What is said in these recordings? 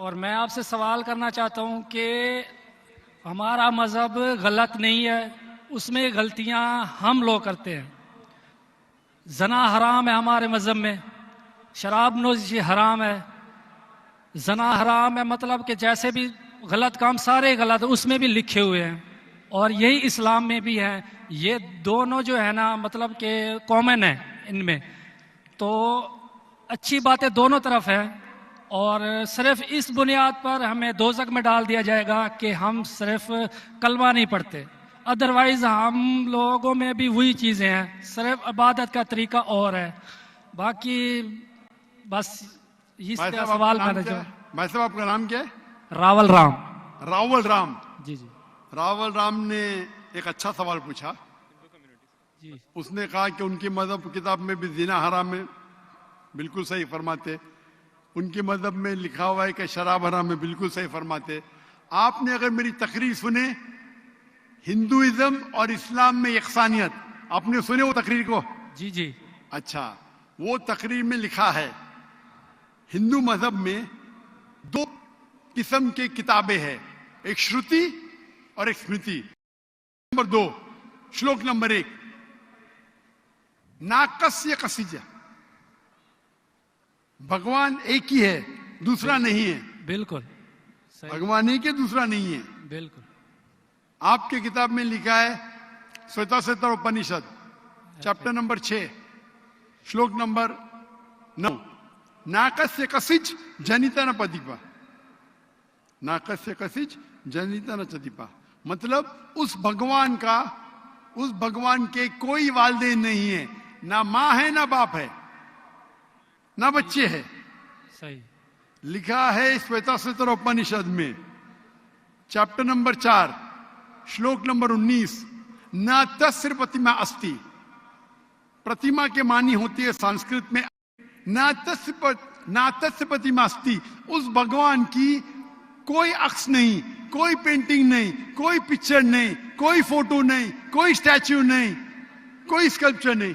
और मैं आपसे सवाल करना चाहता हूं कि हमारा मज़हब गलत नहीं है, उसमें गलतियां हम लोग करते हैं। जना हराम है हमारे मज़हब में, शराब नोशी हराम है, जना हराम है, मतलब कि जैसे भी गलत काम सारे गलत उसमें भी लिखे हुए हैं, और यही इस्लाम में भी है। ये दोनों जो है ना, मतलब कि कॉमन है इनमें। तो अच्छी बातें दोनों तरफ है, और सिर्फ इस बुनियाद पर हमें दोज़ख में डाल दिया जाएगा कि हम सिर्फ कलमा नहीं पढ़ते। अदरवाइज हम लोगों में भी वही चीज़ें हैं, सिर्फ इबादत का तरीका और है। बाकी बस इस सवाल मैंने जो। भाई साहब, आपका नाम क्या है? रावल राम। रावल राम जी जी रावल राम ने एक अच्छा सवाल पूछा। जी। उसने कहा कि उनकी मजहब किताब में भी जिना हराम है, बिल्कुल सही फरमाते। उनके मजहब में लिखा हुआ है कि शराब हराम है, बिल्कुल सही फरमाते। आपने अगर मेरी तकरीर सुने, हिंदुइज्म और इस्लाम में यकसानियत, आपने सुने वो तकरीर को? जी जी। अच्छा, वो तकरीर में लिखा है हिंदू मजहब में दो किस्म के किताबें हैं, एक श्रुति और एक स्मृति। नंबर 2, श्लोक नंबर 1, नाकस्य कसिजा, भगवान एक ही है, दूसरा नहीं है। बिल्कुल भगवान एक है, दूसरा नहीं है। बिल्कुल। आपके किताब में लिखा है श्वेताश्वेतर उपनिषद चैप्टर नंबर 6 श्लोक नंबर 9, नाकस्य कसिच जनिता न पतिपा, नाकस्य कसिच जनिता न चतिपा, मतलब उस भगवान के कोई वालिदैन नहीं है, ना माँ है ना बाप है ना बच्चे है। सही लिखा है श्वेताश्वेतर उपनिषद में चैप्टर नंबर 4 श्लोक नंबर 19, न तस्य प्रतिमा अस्ति, प्रतिमा के मानी होती है संस्कृत में न तस्य प्रतिमा अस्ति, उस भगवान की कोई अक्स नहीं, कोई पेंटिंग नहीं, कोई पिक्चर नहीं, कोई फोटो नहीं, कोई स्टैच्यू नहीं, कोई स्कल्पचर नहीं।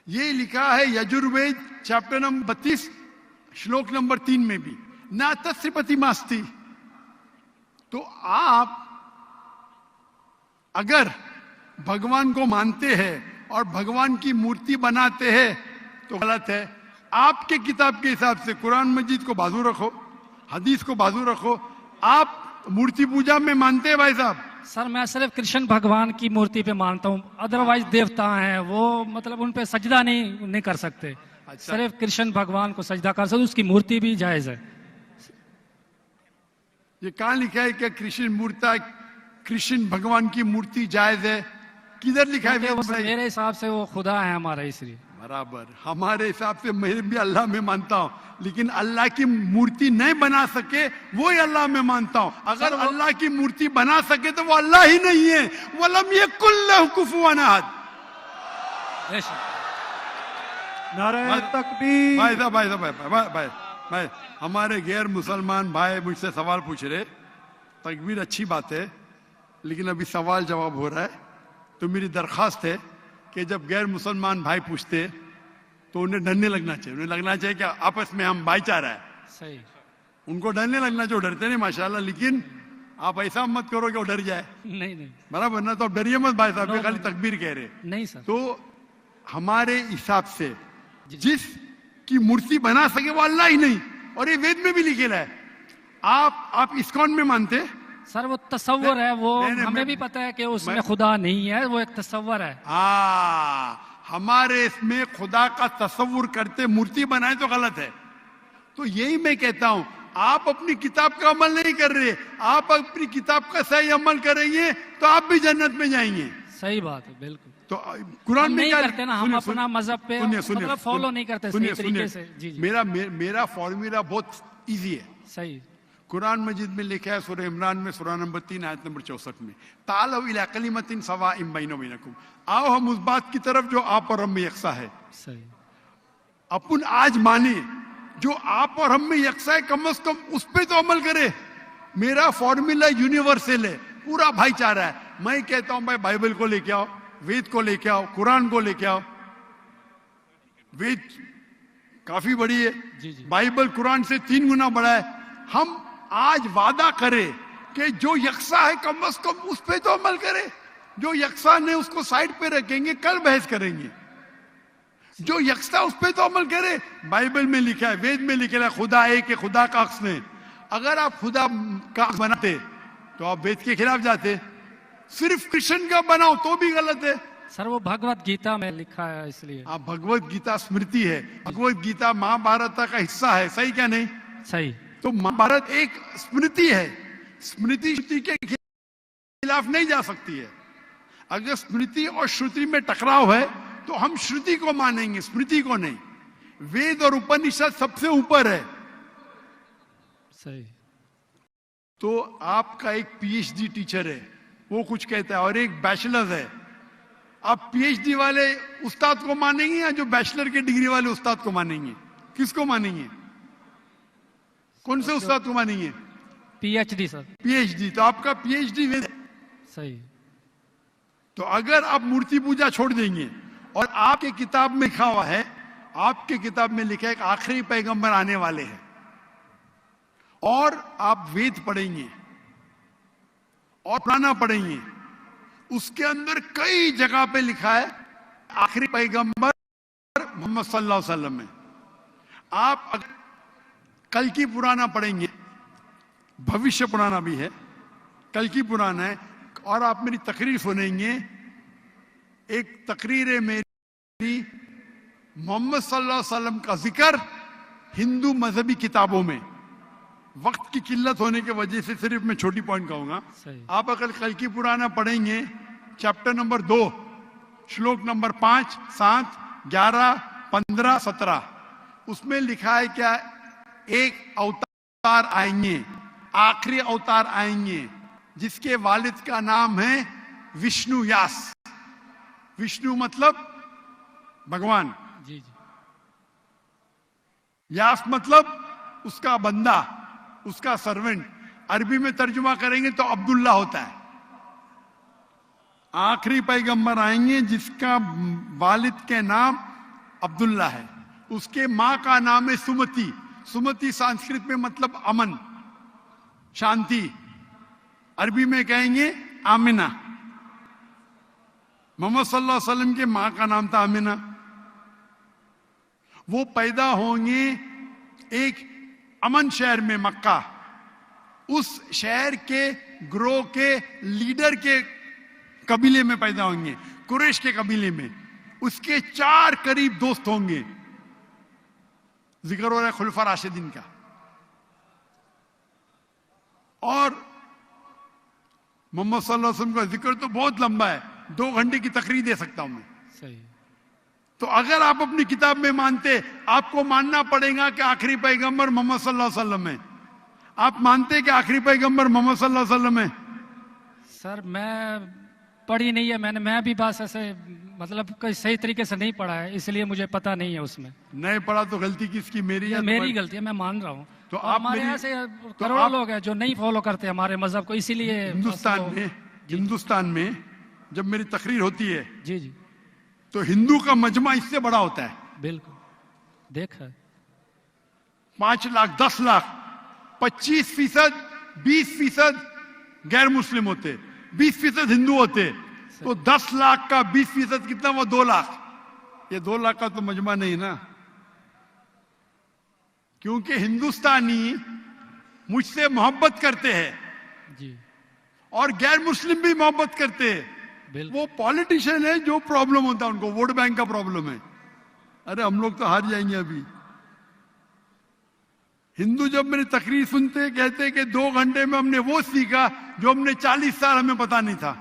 ये लिखा है यजुर्वेद चैप्टर नंबर 32 श्लोक नंबर 3 में भी, ना तस्य प्रतिमा अस्ति। तो आप अगर भगवान को मानते हैं और भगवान की मूर्ति बनाते हैं तो गलत है। आपके किताब के हिसाब से कुरान मजीद को बाजू रखो, हदीस को बाजू रखो। आप मूर्ति पूजा में मानते हैं भाई साहब? सर, मैं सिर्फ कृष्ण भगवान की मूर्ति पे मानता हूँ, अदरवाइज देवता हैं वो, मतलब उन पे सजदा नहीं कर सकते। अच्छा। सिर्फ कृष्ण भगवान को सजदा कर सकते, उसकी मूर्ति भी जायज है। ये कहाँ लिखा है कि कृष्ण भगवान की मूर्ति जायज है? किधर लिखा है? मेरे हिसाब से वो खुदा है हमारा, इसलिए। बराबर, हमारे हिसाब से मैं भी अल्लाह में मानता हूँ, लेकिन अल्लाह की मूर्ति नहीं बना सके वो ही अल्लाह में मानता हूँ। अगर अल्लाह की मूर्ति बना सके तो वो अल्लाह ही नहीं है। वलम यकुल लहु कुफुवन अहद। नारे तकबीर। भाई हमारे गैर मुसलमान भाई मुझसे सवाल पूछ रहे। तकबीर अच्छी बात है, लेकिन अभी सवाल जवाब हो रहा है। तो मेरी दरखास्त है कि जब गैर मुसलमान भाई पूछते तो उन्हें डरने लगना चाहिए। उन्हें लगना चाहिए कि आपस में हम भाईचारा है। सही। उनको डरने लगना चाहिए। डरते नहीं माशाल्लाह, लेकिन आप ऐसा मत करो कि वो डर जाए। नहीं बराबर ना? तो आप डरिए मत भाई साहब, खाली तकबीर कह रहे। नहीं सर। तो हमारे हिसाब से जिसकी मूर्ति बना सके वो अल्लाह ही नहीं, और ये वेद में भी लिखेला है। आप इस्कॉन में मानते? सर वो तसव्वुर है, वो हमें भी पता है कि उसमें खुदा नहीं है, वो एक तसव्वुर है। हमारे इसमें खुदा का तसव्वुर करते मूर्ति बनाए तो गलत है। तो यही मैं कहता हूं, आप अपनी किताब का अमल नहीं कर रहे, आप अपनी किताब का सही अमल करेंगे तो आप भी जन्नत में जाएंगे। सही बात है, बिल्कुल। तो कुरान में नहीं क्या करते ना, हम अपना मजहब पे मतलब फॉलो नहीं करते सही तरीके से। जी जी। मेरा फॉर्मूला बहुत इजी है। सही। कुरान मजीद में लिखा है सूरह इमरान में सूरह नंबर 3 आयत नंबर 64 में, तालौ इला कलिमतिन सवाइम बैना बैनकुम, आओ हम उस बात की तरफ जो आप और हम में यकसा है। सही। अपन आज माने जो आप और हम में यकसा है, कम से कम उस पे तो अमल करे। मेरा फॉर्मूला यूनिवर्सल है, पूरा भाईचारा है। मैं कहता हूं भाई बाइबल को लेके आओ, वेद को लेके आओ, कुरान को लेके आओ। वेद काफी बड़ी है। जी, जी। बाइबल कुरान से 3 गुना बड़ा है। हम आज वादा करें कि जो यकसा है कम से कम उस पे तो अमल करें। जो यकसा ने उसको साइड पे रखेंगे, कल बहस करेंगे। जो यकसा उस पे तो अमल करे। बाइबल में लिखा है, वेद में लिखा है, खुदा एक है, खुदा का अक्स नहीं। अगर आप खुदा का अक्स बनाते तो आप वेद के खिलाफ जाते। सिर्फ कृष्ण का बनाओ तो भी गलत है। सर वो भगवत गीता में लिखा है इसलिए। आप भगवत गीता स्मृति है, भगवत गीता महाभारत का हिस्सा है, सही क्या नहीं? सही। तो महाभारत एक स्मृति है, स्मृति श्रुति के खिलाफ नहीं जा सकती है। अगर स्मृति और श्रुति में टकराव है तो हम श्रुति को मानेंगे, स्मृति को नहीं। वेद और उपनिषद सबसे ऊपर है। सही। तो आपका एक पीएचडी टीचर है, वो कुछ कहता है, और एक बैचलर है। आप पीएचडी वाले उस्ताद को मानेंगे या जो बैचलर के डिग्री वाले उस्ताद को मानेंगे? किसको मानेंगे? कौन से उस्ताद को मानेंगे? PhD sir. पीएचडी। तो आपका पीएचडी वेद है। सही। तो अगर आप मूर्ति पूजा छोड़ देंगे और आपके किताब में लिखा हुआ है, आपके किताब में लिखा है कि आखिरी पैगंबर आने वाले हैं, और आप वेद पढ़ेंगे और पुराना पढ़ेंगे, उसके अंदर कई जगह पे लिखा है आखिरी पैगंबर मोहम्मद सल्लल्लाहु अलैहि वसल्लम है। आप अगर कल की पुराना पढ़ेंगे, भविष्य पुराना भी है, कल की पुराना है, और आप मेरी तकरीर सुनेंगे। एक तकरीर है मेरी, मोहम्मद सल्लल्लाहु अलैहि वसल्लम का जिक्र हिंदू मजहबी किताबों में। वक्त की किल्लत होने की वजह से सिर्फ मैं छोटी पॉइंट कहूंगा। आप अगर कल की पुराना पढ़ेंगे, चैप्टर नंबर 2, श्लोक नंबर 5, 7, 11, 15, 17, उसमें लिखा है क्या? एक अवतार आएंगे, आखिरी अवतार आएंगे, जिसके वालिद का नाम है विष्णु यास। विष्णु मतलब भगवान, जी जी। यास मतलब उसका बंदा, उसका सर्वेंट। अरबी में तर्जुमा करेंगे तो अब्दुल्ला होता है। आखिरी पैगंबर आएंगे जिसका वालिद के नाम अब्दुल्ला है। उसके मां का नाम है सुमति। सुमति संस्कृत में मतलब अमन, शांति। अरबी में कहेंगे आमिना। मोहम्मद सल्लल्लाहु अलैहि वसल्लम के मां का नाम था आमिना। वो पैदा होंगे एक अमन शहर में, मक्का। उस शहर के ग्रोह के लीडर के कबीले में पैदा होंगे, कुरैश के कबीले में। उसके 4 करीब दोस्त होंगे। जिक्र हो रहा है खुलफा राशिदीन का। और मोहम्मद सल्लल्लाहु अलैहि वसल्लम का जिक्र तो बहुत लंबा है, 2 घंटे की तकरीर दे सकता हूं मैं। सही। तो अगर आप अपनी किताब में मानते, आपको मानना पड़ेगा कि आखिरी पैगंबर मोहम्मद सल्लल्लाहु अलैहि वसल्लम है। आप मानते कि आखिरी पैगंबर मोहम्मद सल्लल्लाहु अलैहि वसल्लम है? सर मैं पढ़ी नहीं है, मैं भी बस ऐसे मतलब कोई सही तरीके से नहीं पढ़ा है, इसलिए मुझे पता नहीं है उसमें। नहीं पढ़ा तो गलती किसकी? मेरी या मेरी गलती है, मैं मान रहा हूँ। तो और आप हमारे मेरी- यहाँ से तो करोड़ों आप- लोग हैं जो नहीं फॉलो करते हमारे मजहब को, इसीलिए हिंदुस्तान में जब मेरी तकरीर होती है जी जी तो हिंदू का मजमा इससे बड़ा होता है। बिल्कुल देखा है। 5 लाख, 10 लाख, 25%, 20% गैर मुस्लिम होते, 20% हिंदू होते। तो 10 लाख का 20% कितना हुआ? 2 लाख। ये 2 लाख का तो मजमा नहीं ना, क्योंकि हिंदुस्तानी मुझसे मोहब्बत करते हैं जी और गैर मुस्लिम भी मोहब्बत करते हैं। बिल्कुल। वो पॉलिटिशियन है जो प्रॉब्लम होता है उनको, वोट बैंक का प्रॉब्लम है। अरे हम लोग तो हार जाएंगे अभी। हिंदू जब मेरी तकरीर सुनते कहते कि 2 घंटे में हमने वो सीखा जो हमने 40 साल हमें पता नहीं था।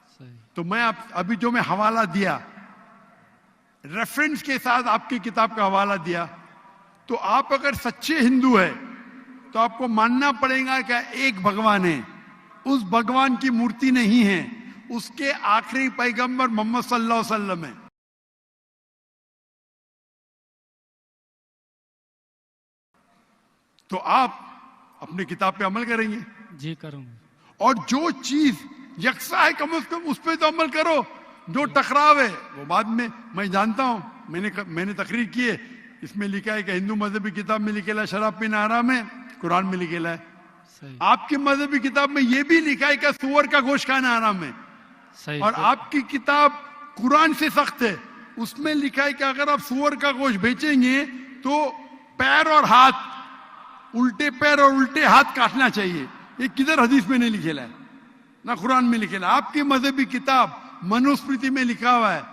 सही। तो मैं अभी जो मैं हवाला दिया, रेफरेंस के साथ आपकी किताब का हवाला दिया, तो आप अगर सच्चे हिंदू है तो आपको मानना पड़ेगा कि एक भगवान है। उस भगवान की मूर्ति नहीं है, उसके आखिरी पैगंबर मोहम्मद सल्लल्लाहु अलैहि वसल्लम है। तो आप अपनी किताब पे अमल करेंगे। जी करूंगा। और जो चीज यकसा है कम से कम उस पर तो अमल करो। जो टकराव है वो बाद में, मैं जानता हूं, मैंने तकरीर की है। इसमें लिखा है कि हिंदू मजहबी किताब में लिखेला शराब पीना हराम है, कुरान में लिखेला है। सही आपकी मजहबी किताब में यह भी लिखा है कि सुअर का गोश्त खाना हराम है। सही। और आपकी किताब कुरान से सख्त है, उसमें लिखा है कि अगर आप सुअर का गोश्त बेचेंगे तो पैर और हाथ, उल्टे पैर और उल्टे हाथ काटना चाहिए। ये किधर हदीस में नहीं लिखेला है, ना कुरान में लिखेला। आपकी मजहबी किताब मनुस्मृति में लिखा हुआ है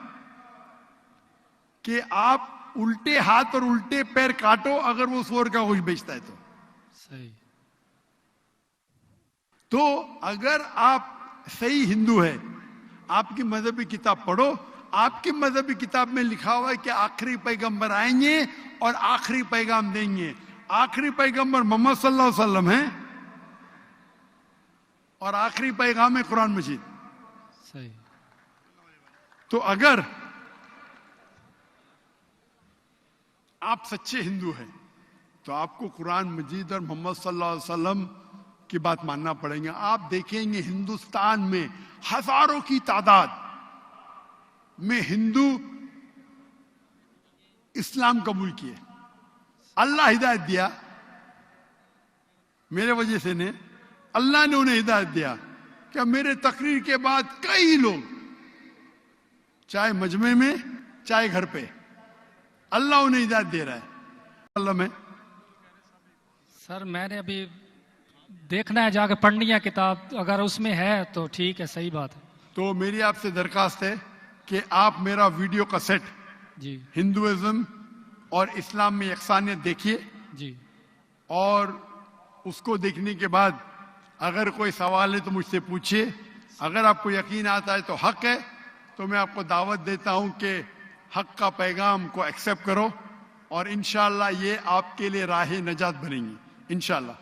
कि आप उल्टे हाथ और उल्टे पैर काटो अगर वो सुअर का गोश्त बेचता है तो। सही। तो अगर आप सही हिंदू है, आपकी मजहबी किताब पढ़ो। आपकी मजहबी किताब में लिखा हुआ है कि आखिरी पैगंबर आएंगे और आखिरी पैगाम देंगे। आखिरी पैगंबर मोहम्मद सल्लल्लाहु अलैहि वसल्लम है और आखिरी पैगाम है कुरान मजीद। सही। तो अगर आप सच्चे हिंदू हैं तो आपको कुरान मजीद और मोहम्मद सल्लल्लाहु अलैहि वसल्लम की बात मानना पड़ेगा। आप देखेंगे हिंदुस्तान में हजारों की तादाद में हिंदू इस्लाम कबूल किए। अल्लाह हिदायत दिया, मेरे वजह से ने, अल्लाह ने उन्हें हिदायत दिया कि मेरे तकरीर के बाद कई लोग, चाहे मजमे में चाहे घर पे, अल्लाह उन्हें हिदायत दे रहा है। अल्लाह में सर मैंने अभी देखना है, जाके पढ़नी है किताब, अगर उसमें है तो ठीक है, सही बात है। तो मेरी आपसे दरखास्त है कि आप मेरा वीडियो कैसेट जी हिंदुइज्म और इस्लाम में यकसानियत देखिए जी। और उसको देखने के बाद अगर कोई सवाल है तो मुझसे पूछिए। अगर आपको यकीन आता है तो हक है, तो मैं आपको दावत देता हूं कि हक का पैगाम को एक्सेप्ट करो और इंशाअल्लाह ये आपके लिए राह नजात बनेंगी इंशाअल्लाह।